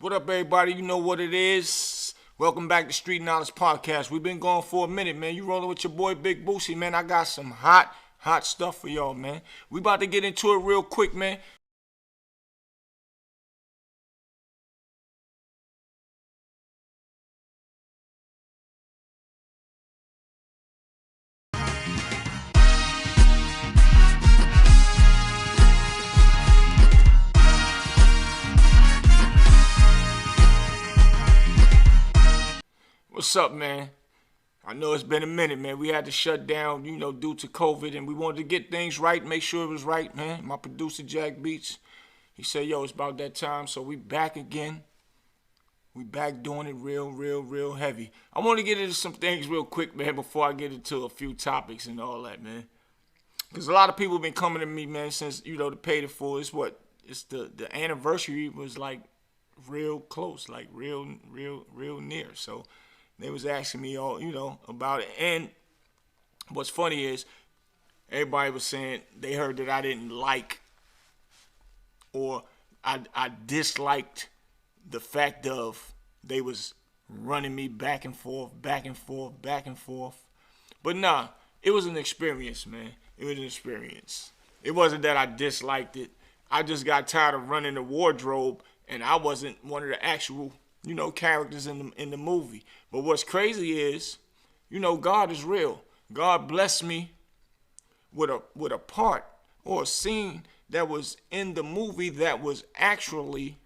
What up, everybody? You know what it is. Welcome back to Street Knowledge Podcast. We've been going for a minute, man. You rolling with your boy Big Bootsie, man. I got some hot stuff for y'all, man. We about to get into it real quick, man. What's up, man? I know it's been a minute, man. We had to shut down, due to COVID, and we wanted to get things right, make sure it was right, man. My producer, Jack Beats, he said, yo, it's about that time, so we back again. We back doing it real heavy. I want to get into some things real quick, man, before I get into a few topics and all that, man. Because a lot of people have been coming to me, man, since, the Paid It Full. It's the anniversary was, like, real close, like, real near, so they was asking me all, about it. And what's funny is everybody was saying they heard that I didn't like or I disliked the fact of they was running me back and forth. But nah, it was an experience, man. It was an experience. It wasn't that I disliked it. I just got tired of running the wardrobe, and I wasn't one of the actual characters in the movie. But what's crazy is, God is real. God blessed me with a part or a scene that was in the movie that was actually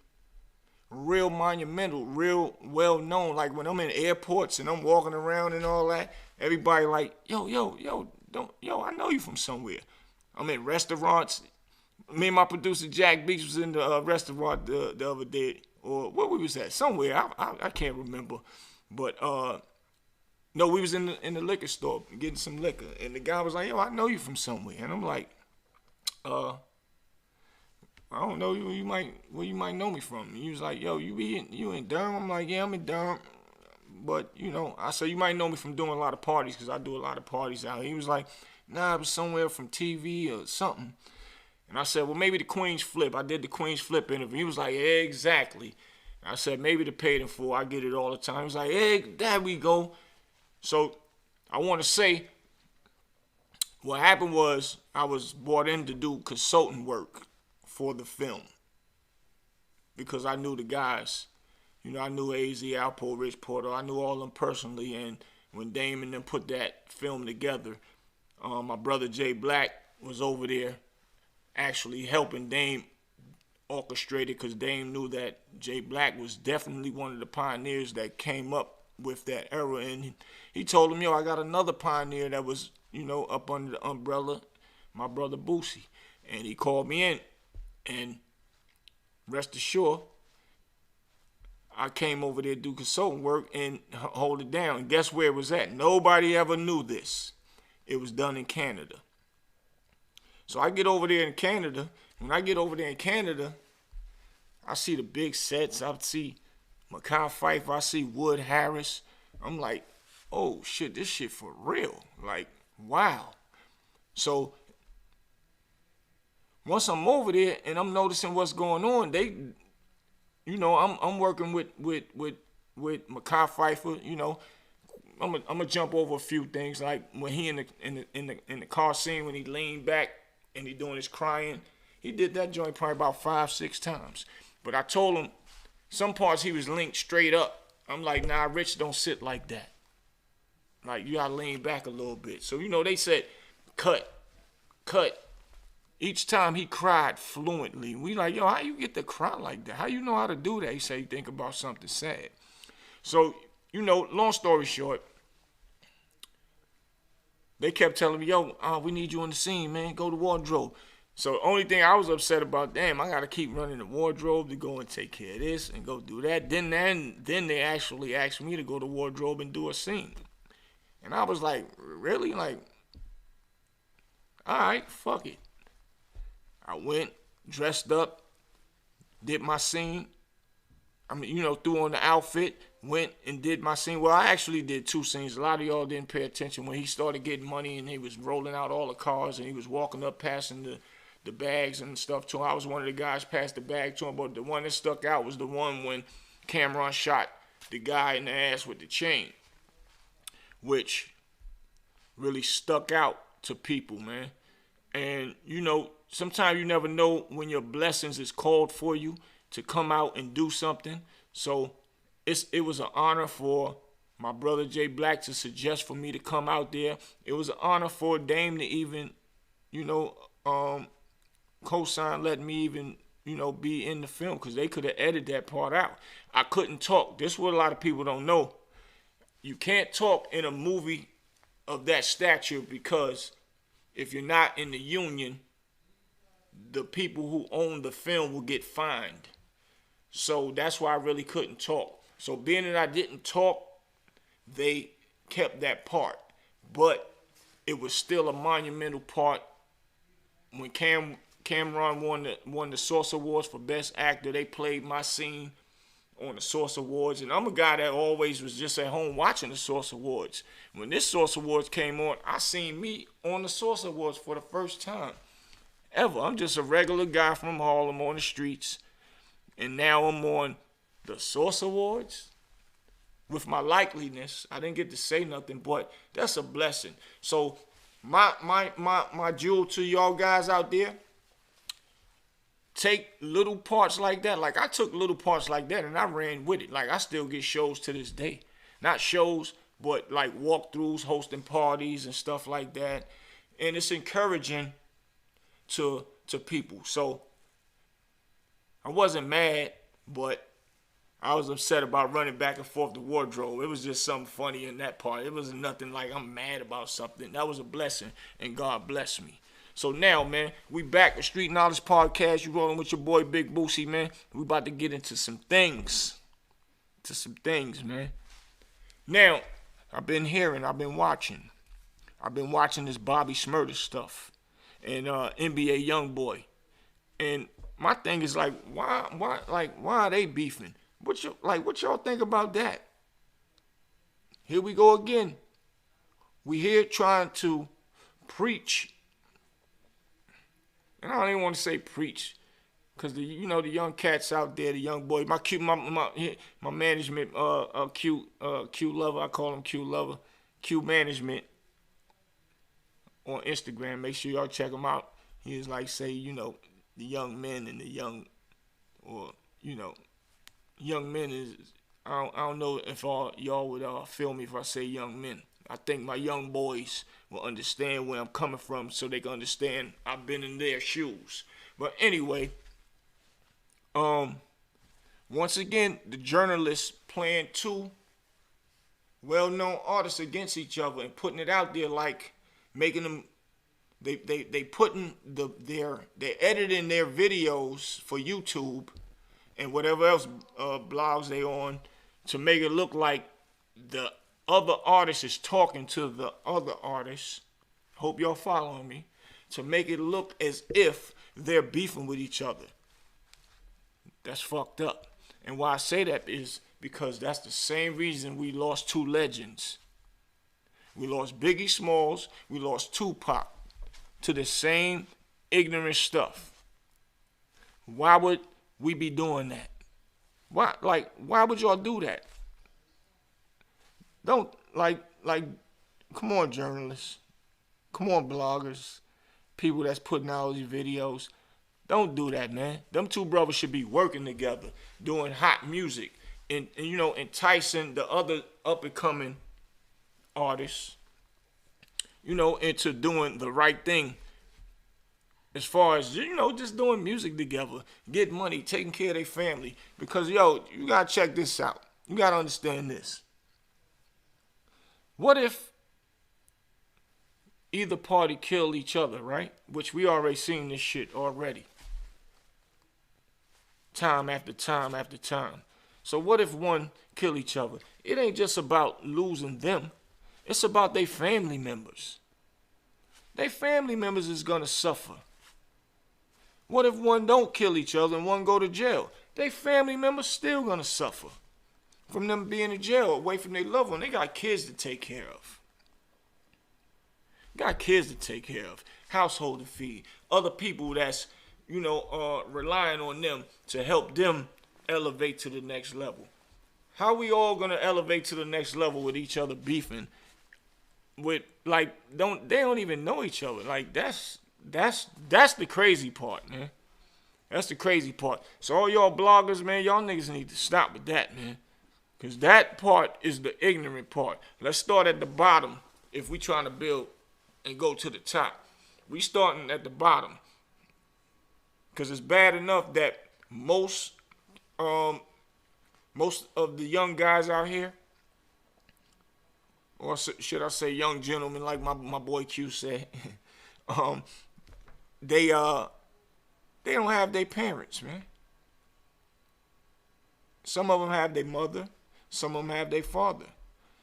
real monumental, real well known. Like when I'm in airports and I'm walking around and all that, everybody like, yo, I know you from somewhere. I'm in restaurants. Me and my producer Jack Beach was in the restaurant the other day. Or where we was at? Somewhere. I can't remember. But no, we was in the liquor store getting some liquor. And the guy was like, yo, I know you from somewhere. And I'm like, I don't know where you might know me from. And he was like, yo, you in Durham? I'm like, yeah, I'm in Durham. But, I said, you might know me from doing a lot of parties because I do a lot of parties out here. He was like, nah, it was somewhere from TV or something. And I said, well, maybe the Queen's Flip. I did the Queen's Flip interview. He was like, yeah, exactly. And I said, maybe the Paid It Full. I get it all the time. He was like, hey, there we go. So I want to say what happened was I was brought in to do consultant work for the film because I knew the guys. I knew AZ, Alpo, Rich Porter. I knew all of them personally. And when Dame and them put that film together, my brother Jay Black was over there actually helping Dame orchestrate it because Dame knew that Jay Black was definitely one of the pioneers that came up with that era. And he told him, yo, I got another pioneer that was, up under the umbrella, my brother Boosie. And he called me in. And rest assured, I came over there to do consultant work and hold it down. And guess where it was at? Nobody ever knew this. It was done in Canada. So I get over there in Canada. When I get over there in Canada, I see the big sets. I see Mackay Pfeiffer. I see Wood Harris. I'm like, oh, shit, this shit for real. Like, wow. So once I'm over there and I'm noticing what's going on, I'm working with Mackay Pfeiffer. I'm gonna jump over a few things, like when he in the car scene when he leaned back and he doing his crying. He did that joint probably about 5-6 times. But I told him some parts he was linked straight up. I'm like, nah, Rich don't sit like that. Like, you gotta lean back a little bit. So, they said, cut. Each time he cried fluently. We like, yo, how you get to cry like that? How you know how to do that? He said, you think about something sad. So, long story short, they kept telling me, yo, we need you on the scene, man. Go to wardrobe. So the only thing I was upset about, damn, I got to keep running the wardrobe to go and take care of this and go do that. Then they actually asked me to go to wardrobe and do a scene. And I was like, really? Like, all right, fuck it. I went, dressed up, did my scene. Threw on the outfit, went and did my scene. Well, I actually did 2 scenes. A lot of y'all didn't pay attention when he started getting money and he was rolling out all the cars and he was walking up passing the bags and stuff to him. I was one of the guys passed the bag to him, but the one that stuck out was the one when Cameron shot the guy in the ass with the chain, which really stuck out to people, man. And sometimes you never know when your blessings is called for you to come out and do something. So it was an honor for my brother Jay Black to suggest for me to come out there. It was an honor for Dame to even, co-sign, let me even, be in the film, because they could have edited that part out. I couldn't talk. This is what a lot of people don't know. You can't talk in a movie of that stature, because if you're not in the union, the people who own the film will get fined. So that's why I really couldn't talk. So being that I didn't talk, they kept that part. But it was still a monumental part. When Cameron won the Source Awards for Best Actor, they played my scene on the Source Awards. And I'm a guy that always was just at home watching the Source Awards. When this Source Awards came on, I seen me on the Source Awards for the first time ever. I'm just a regular guy from Harlem on the streets. And now I'm on the Source Awards with my likeliness. I didn't get to say nothing, but that's a blessing. So my jewel to y'all guys out there, take little parts like that. Like, I took little parts like that and I ran with it. Like, I still get shows to this day. Not shows, but like walkthroughs, hosting parties and stuff like that. And it's encouraging to people. So I wasn't mad, but I was upset about running back and forth the wardrobe. It was just something funny in that part. It wasn't nothing like I'm mad about something. That was a blessing, and God blessed me. So now, man, we back at Street Knowledge Podcast. You rolling with your boy Big Bootsie, man. We about to get into some things. Man. Now, I've been watching this Bobby Shmurda stuff and NBA Youngboy. And my thing is like, why are they beefing? What y'all think about that? Here we go again. We here trying to preach. And I don't even want to say preach, because the young cats out there, the young boys, my management, Q Lover, I call him Q Lover, Q Management on Instagram. Make sure y'all check him out. He is like, say, the young men and the young, or young men is. I don't know if y'all would feel me if I say young men. I think my young boys will understand where I'm coming from, so they can understand I've been in their shoes. But anyway, once again, the journalists playing two well-known artists against each other and putting it out there, like making them. They putting they're editing their videos for YouTube and whatever else blogs they on to make it look like the other artist is talking to the other artist. Hope y'all following me. To make it look as if they're beefing with each other. That's fucked up. And why I say that is because that's the same reason we lost two legends. We lost Biggie Smalls, we lost Tupac to the same ignorant stuff. Why would we be doing that? Why would y'all do that? Don't, come on, journalists. Come on, bloggers. People that's putting out these videos. Don't do that, man. Them two brothers should be working together, doing hot music, and enticing the other up-and-coming artists, into doing the right thing. As far as, just doing music together, getting money, taking care of their family. Because, you got to check this out. You got to understand this. What if either party killed each other, right? Which we already seen this shit already. Time after time after time. So what if one kill each other? It ain't just about losing them. It's about their family members. Their family members is going to suffer. What if one don't kill each other and one go to jail? Their family members still going to suffer from them being in jail, away from their loved one. They got kids to take care of. Household to feed. Other people that's, relying on them to help them elevate to the next level. How we all gonna elevate to the next level with each other beefing? With like they don't even know each other. Like that's the crazy part, man. That's the crazy part. So all y'all bloggers, man, y'all niggas need to stop with that, man. Cause that part is the ignorant part. Let's start at the bottom if we trying to build and go to the top. We starting at the bottom. Cause it's bad enough that most of the young guys out here, or should I say young gentlemen, like my boy Q said, they don't have their parents, man. Some of them have their mother. Some of them have their father.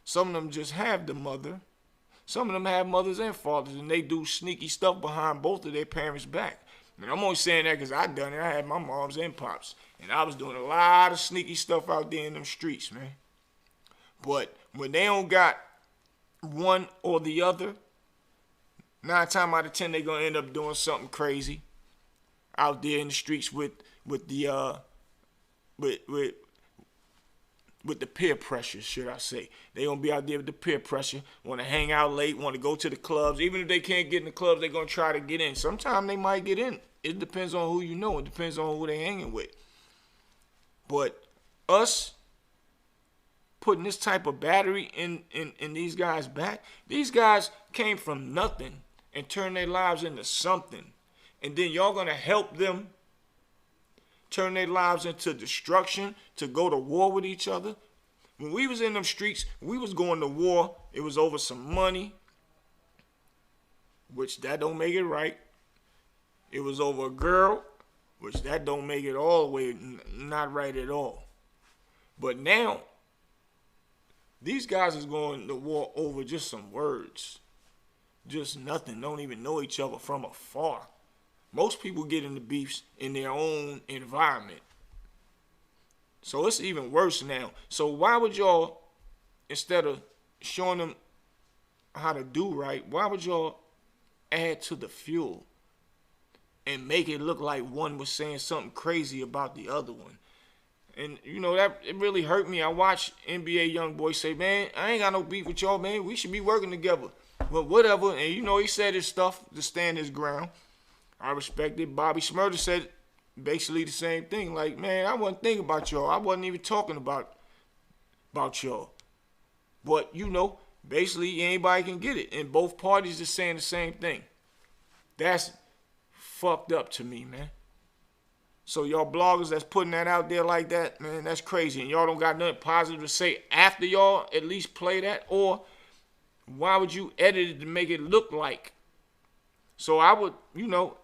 Some of them just have the mother. Some of them have mothers and fathers, and they do sneaky stuff behind both of their parents' back. And I'm only saying that because I done it. I had my moms and pops, and I was doing a lot of sneaky stuff out there in them streets, man. But when they don't got one or the other, 9 times out of 10 they gonna end up doing something crazy out there in the streets with the peer pressure, should I say. They gonna be out there with the peer pressure, want to hang out late, want to go to the clubs. Even if they can't get in the clubs, they gonna try to get in. Sometimes they might get in. It depends on who you know. It depends on who they hanging with. But us putting this type of battery in these guys' back, these guys came from nothing and turned their lives into something. And then y'all gonna help them turn their lives into destruction, to go to war with each other. When we was in them streets, we was going to war. It was over some money, which that don't make it right. It was over a girl, which that don't make it all the way not right at all. But now, these guys is going to war over just some words. Just nothing. Don't even know each other from afar. Most people get into beefs in their own environment. So it's even worse now. So why would y'all, instead of showing them how to do right, why would y'all add to the fuel and make it look like one was saying something crazy about the other one? And, you know, that it really hurt me. I watched NBA YoungBoy say, man, I ain't got no beef with y'all, man. We should be working together. Well, whatever. And, you know, he said his stuff to stand his ground. I respect it. Bobby Shmurda said basically the same thing. Like, man, I wasn't thinking about y'all. I wasn't even talking about y'all. But, you know, basically anybody can get it. And both parties are saying the same thing. That's fucked up to me, man. So y'all bloggers that's putting that out there like that, man, that's crazy. And y'all don't got nothing positive to say after y'all at least play that? Or why would you edit it to make it look like? So I would, you know,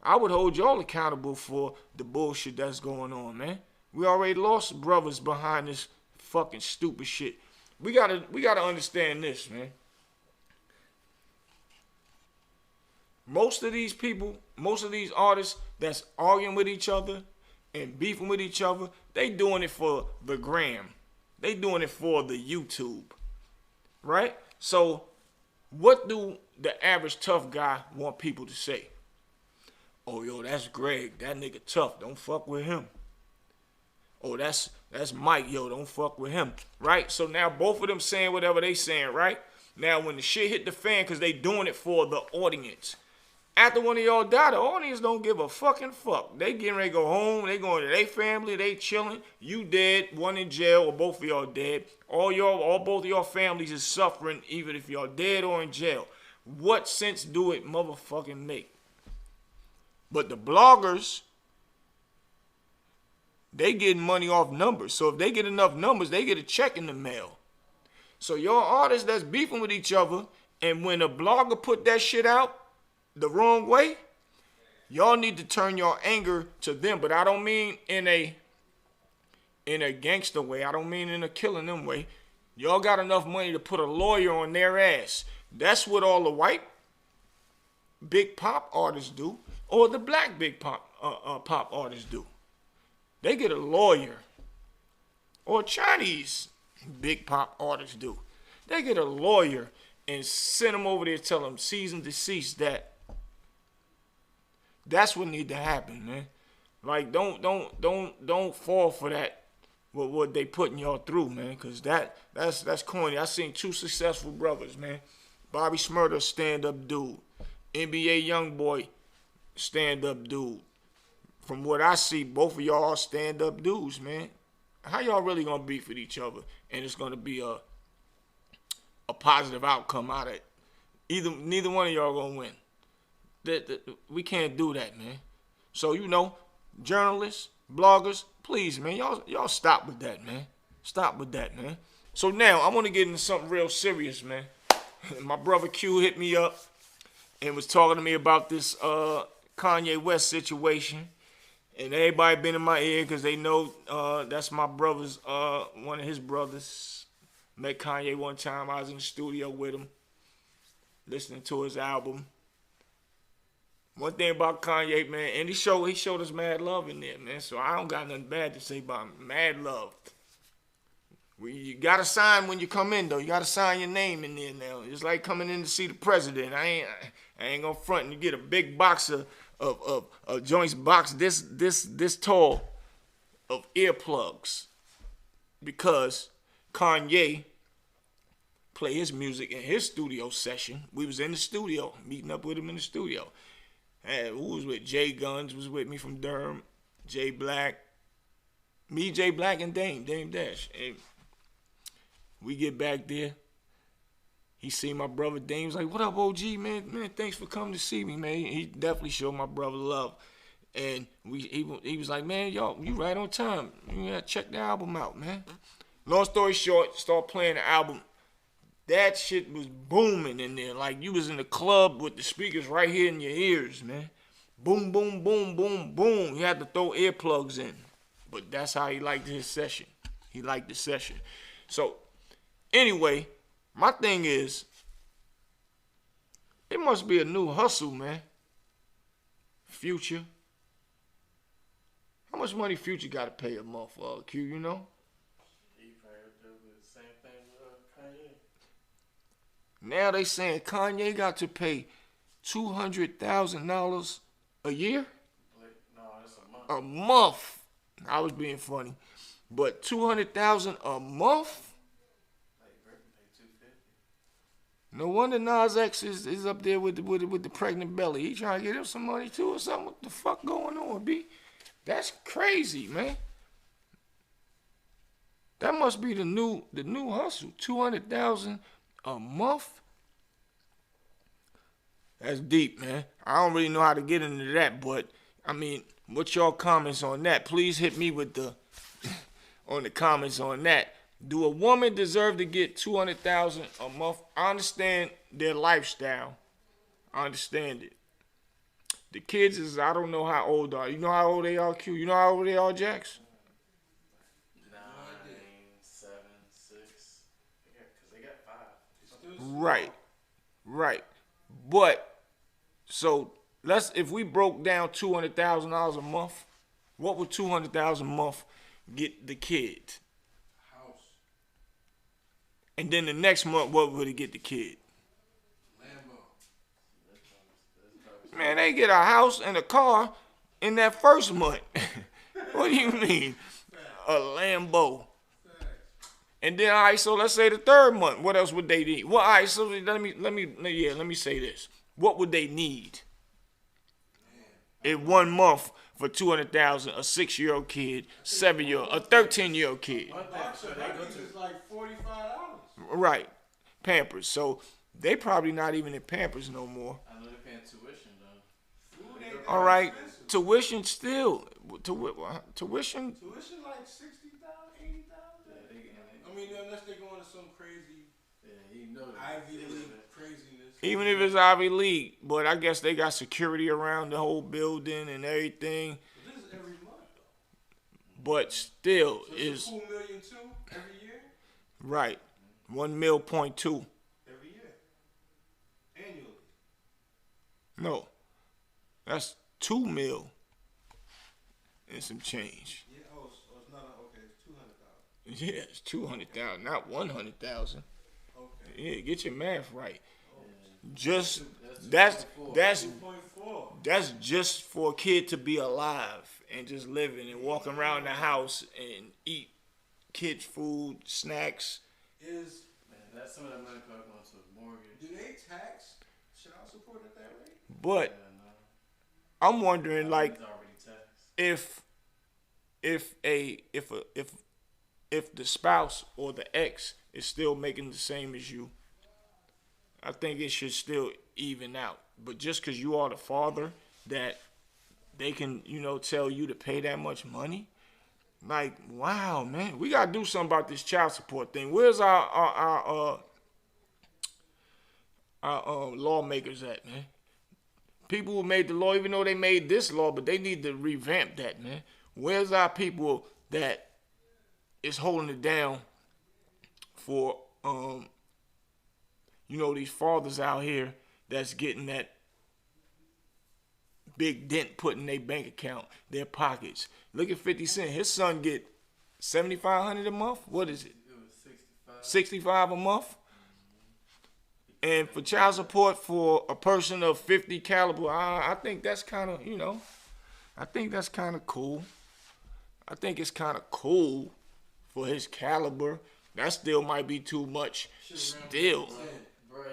I would hold y'all accountable for the bullshit that's going on, man. We already lost brothers behind this fucking stupid shit. We gotta understand this, man. Most of these people, most of these artists that's arguing with each other and beefing with each other, they doing it for the gram. They doing it for the YouTube, right? So what do the average tough guy want people to say? Oh, yo, that's Greg. That nigga tough. Don't fuck with him. Oh, that's Mike. Yo, don't fuck with him. Right? So now both of them saying whatever they saying, right? Now when the shit hit the fan, because they doing it for the audience. After one of y'all die, the audience don't give a fucking fuck. They getting ready to go home. They going to their family. They chilling. You dead. One in jail, or both of y'all dead. Both of y'all families is suffering, even if y'all dead or in jail. What sense do it motherfucking make? But the bloggers, they getting money off numbers. So if they get enough numbers, they get a check in the mail. So y'all artists that's beefing with each other, and when a blogger put that shit out the wrong way, y'all need to turn your anger to them. But I don't mean in a gangster way. I don't mean in a killing them way. Y'all got enough money to put a lawyer on their ass. That's what all the white big pop artists do, or the black big pop artists do. They get a lawyer. Or Chinese big pop artists do. They get a lawyer and send them over there, tell them cease and desist that. That's what need to happen, man. Like don't fall for that what they putting y'all through, man. Cause that's corny. I seen two successful brothers, man. Bobby Smurder, stand up dude. NBA YoungBoy, stand up dude. From what I see, both of y'all are stand up dudes, man. How y'all really gonna beef with each other and it's gonna be a positive outcome out of it? Neither one of y'all gonna win. We can't do that, man. So journalists, bloggers, please, man, y'all stop with that, man. Stop with that, man. So now I want to get into something real serious, man. My brother Q hit me up and was talking to me about this Kanye West situation. And everybody been in my ear because they know that's my brother's, one of his brothers. Met Kanye one time. I was in the studio with him, listening to his album. One thing about Kanye, man, and he showed us mad love in there, man. So I don't got nothing bad to say about him. Mad love. You gotta sign when you come in, though. You gotta sign your name in there now. It's like coming in to see the president. I ain't gonna front and you get a big box of joints box this tall of earplugs because Kanye play his music in his studio session. We was in the studio, meeting up with him in the studio. And who was with? Jay Guns was with me from Durham. Jay Black. Me, Jay Black, and Dame Dash. And we get back there. He seen my brother Dame. He's like, what up, OG, man? Man, thanks for coming to see me, man. He definitely showed my brother love. And he was like, man, y'all, you right on time. You gotta check the album out, man. Long story short, start playing the album. That shit was booming in there. Like you was in the club with the speakers right here in your ears, man. Boom, boom, boom, boom, boom. You had to throw earplugs in. But that's how he liked his session. He liked the session. So, anyway, my thing is, it must be a new hustle, man. Future. How much money Future got to pay a month, Q, you know? He probably do the same thing with Kanye. Now they saying Kanye got to pay $200,000 a year? No, it's a month. A month. I was being funny. But $200,000 a month? Like Britain pay $250. No wonder Nas X is up there with the pregnant belly. He trying to get him some money too or something. What the fuck going on, B? That's crazy, man. That must be the new hustle. $200,000 a month. That's deep, man. I don't really know how to get into that, but I mean, what's your comments on that? Please hit me with on the comments on that. Do a woman deserve to get $200,000 a month? I understand their lifestyle. I understand it. The kids is, I don't know how old are. You know how old they are, Q? You know how old they are, Jax? 9, 7, 6. Because they got 5. Right. But, so, if we broke down $200,000 a month, what would $200,000 a month get the kid? House. And then the next month, what would it get the kid? Man, they get a house and a car in that first month. What do you mean? A Lambo. And then, all right, so let's say the third month. What else would they need? Well, all right, so let me say this. What would they need? In 1 month for $200,000, a 6-year-old kid, 7-year-old, a 13-year-old kid. It's like $45. Right. Pampers. So they probably not even in Pampers no more. I know they're paying tuition, though. All right. Tuition still. Tuition. Tuition like $60,000, $80,000. I mean, unless they're going to some crazy Ivy League craziness. Even if it's Ivy League, but I guess they got security around the whole building and everything. But this is every month, though. But still, So is $2 million too every year. right. 1.2 million. Every year. Annually. No, that's 2 mil and some change. Yeah. Oh, it's not okay. It's 200,000. Yeah, it's 200,000, not 100,000. Okay. Yeah, get your math right. Just that's 2.4. that's just for a kid to be alive and just living and walking around the house and eat kids food, snacks. Man, that's some of that money probably going to a mortgage. Do they tax child support at that rate? But I'm wondering, like, if the spouse or the ex is still making the same as you, I think it should still even out. But just because you are the father, that they can, tell you to pay that much money, like, wow, man, we gotta do something about this child support thing. Where's our lawmakers at, man? People who made the law, even though they made this law, but they need to revamp that, man. Where's our people that is holding it down for, these fathers out here that's getting that big dent put in their bank account, their pockets. Look at 50 Cent. His son get $7,500 a month. What is it? It was 65 a month. And for child support for a person of 50 caliber, I think that's kind of, I think that's kind of cool. I think it's kind of cool for his caliber. That still might be too much. Still. Bro,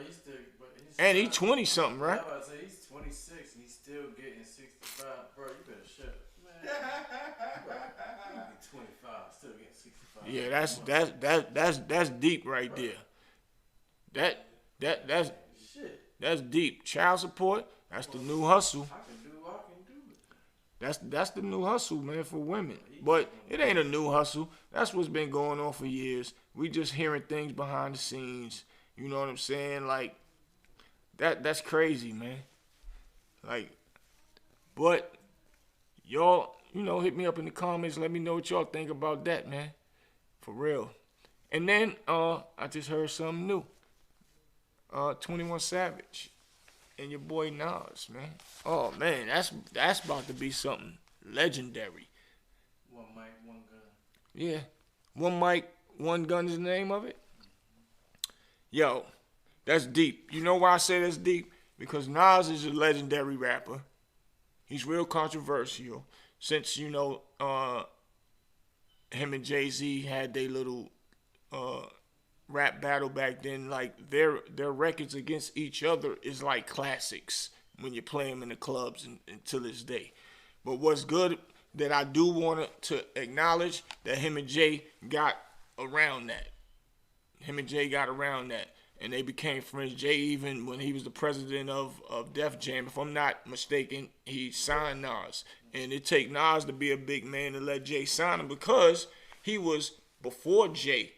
and he's 20 something, right? I was about to say he's 26 and he's still getting 65. Bro, you better shut up, man. Bro, you be 25, still getting 65. Yeah, that's deep right there. That's deep. Child support, that's the new hustle. I can do it. That's the new hustle, man, for women. But it ain't a new hustle. That's what's been going on for years. We just hearing things behind the scenes. You know what I'm saying? Like, that's crazy, man. Like, but y'all, hit me up in the comments. Let me know what y'all think about that, man. For real. And then I just heard something new. 21 Savage and your boy Nas, man. Oh man, that's about to be something legendary. One mic, one gun. Yeah, one mic, one gun is the name of it. Yo, that's deep. You know why I say that's deep? Because Nas is a legendary rapper. He's real controversial. Since him and Jay-Z had their little rap battle back then, like their records against each other is like classics when you play them in the clubs and to this day. But what's good that I do want to acknowledge that him and Jay got around that. And they became friends. Jay, even when he was the president of Def Jam, if I'm not mistaken, he signed Nas. And it take Nas to be a big man to let Jay sign him, because he was before Jay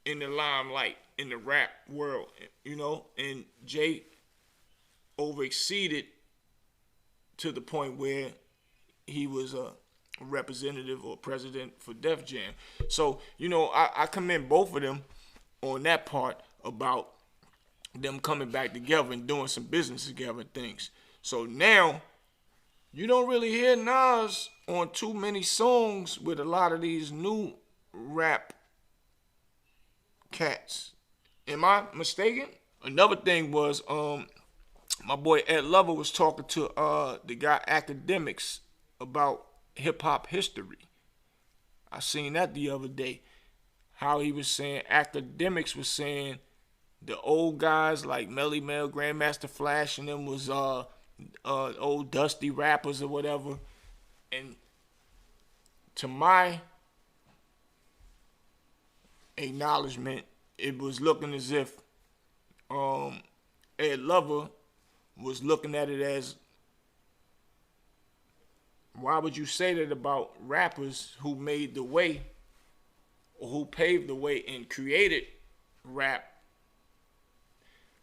in the limelight in the rap world, and Jay overexceeded to the point where he was a representative or president for Def Jam. So, I commend both of them on that part about them coming back together and doing some business together and things. So now, you don't really hear Nas on too many songs with a lot of these new rap cats. Am I mistaken? Another thing was, my boy Ed Lover was talking to the guy Academics about hip-hop history. I seen that the other day. How he was saying, Academics was saying the old guys like Melly Mel, Grandmaster Flash, and them was old dusty rappers or whatever. And to my acknowledgement, it was looking as if Ed Lover was looking at it as, why would you say that about rappers who made the way, or who paved the way and created rap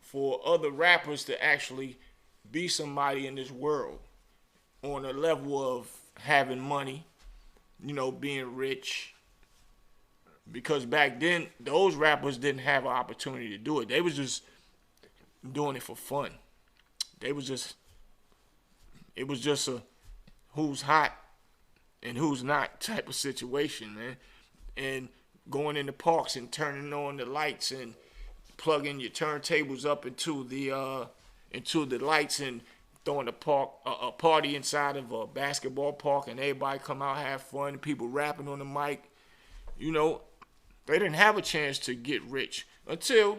for other rappers to actually be somebody in this world on a level of having money, being rich. Because back then, those rappers didn't have an opportunity to do it. They was just doing it for fun. It was just a who's hot and who's not type of situation, man. And going in the parks and turning on the lights and plugging your turntables up into the lights and throwing a party inside of a basketball park, and everybody come out, have fun, people rapping on the mic. They didn't have a chance to get rich until,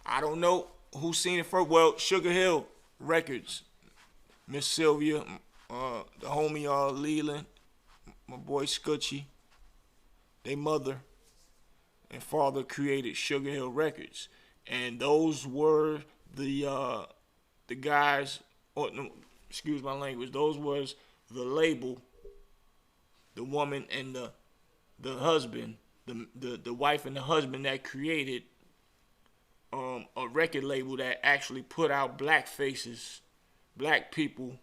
I don't know who seen it first. Well, Sugar Hill Records, Miss Sylvia, the homie Leland, my boy Scutchy, they mother and father created Sugar Hill Records, and those were the guys. Or, no, excuse my language. Those was the label, the woman and the husband, the wife and the husband that created a record label that actually put out black faces, black people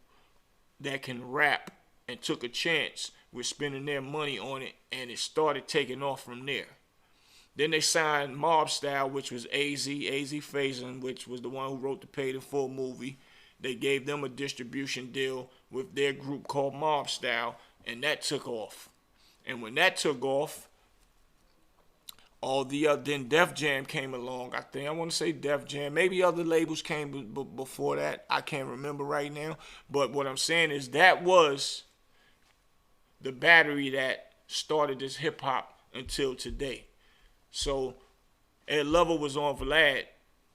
that can rap, and took a chance with spending their money on it, and it started taking off from there. Then they signed Mob Style, which was AZ Faison, which was the one who wrote the Paid in Full movie. They gave them a distribution deal with their group called Mob Style, and that took off. And when that took off, then Def Jam came along. I want to say Def Jam. Maybe other labels came before that. I can't remember right now. But what I'm saying is that was the battery that started this hip hop until today. So Ed Lover was on Vlad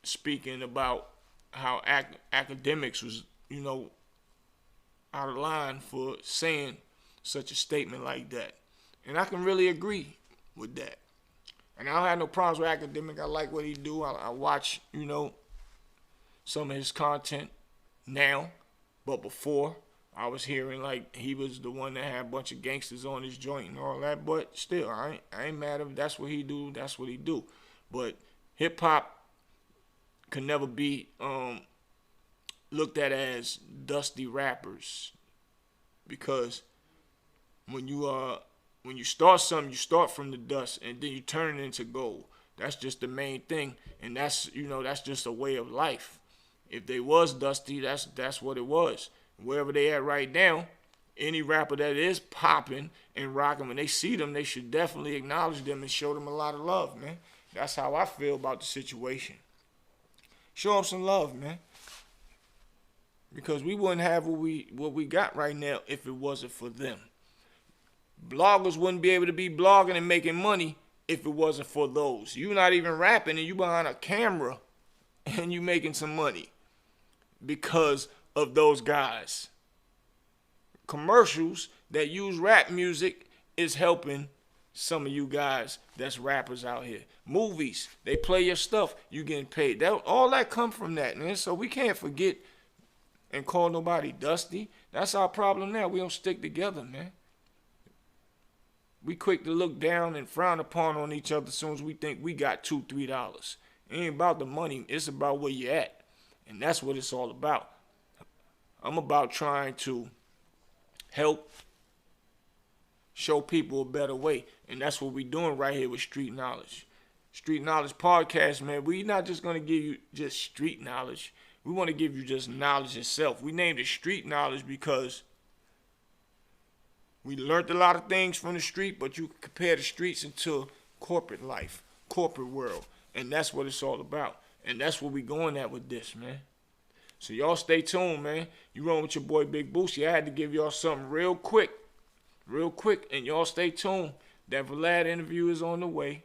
speaking about how academics was, out of line for saying such a statement like that. And I can really agree with that. And I don't have no problems with academic. I like what he do. I watch, some of his content now. But before, I was hearing like he was the one that had a bunch of gangsters on his joint and all that. But still, I ain't mad at him. That's what he do. That's what he do. But hip hop can never be looked at as dusty rappers, because when you start something, you start from the dust and then you turn it into gold. That's just the main thing, and that's just a way of life. If they was dusty, that's what it was. Wherever they at right now, any rapper that is popping and rocking, when they see them, they should definitely acknowledge them and show them a lot of love, man. That's how I feel about the situation. Show them some love, man. Because we wouldn't have what we got right now if it wasn't for them. Bloggers wouldn't be able to be blogging and making money if it wasn't for those. You're not even rapping and you behind a camera and you making some money because of those guys. Commercials that use rap music is helping some of you guys that's rappers out here. Movies, they play your stuff, you getting paid. All that come from that, man. So we can't forget and call nobody dusty. That's our problem now. We don't stick together, man. We quick to look down and frown upon on each other as soon as we think we got $2, $3. It ain't about the money. It's about where you at. And that's what it's all about. I'm about trying to help show people a better way. And that's what we're doing right here with Street Knowledge. Street Knowledge Podcast, man. We're not just going to give you just street knowledge. We want to give you just knowledge itself. We named it Street Knowledge because we learned a lot of things from the street, but you compare the streets into corporate life, corporate world. And that's what it's all about. And that's what we going at with this, man. So y'all stay tuned, man. You rolling with your boy Big Bootsie. I had to give y'all something real quick. And y'all stay tuned. That Vlad interview is on the way,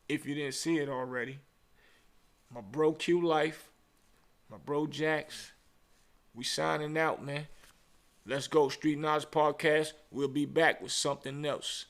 if you didn't see it already. My bro Q Life, my bro Jax, we signing out, man. Let's go. Street Knowledge Podcast. We'll be back with something else.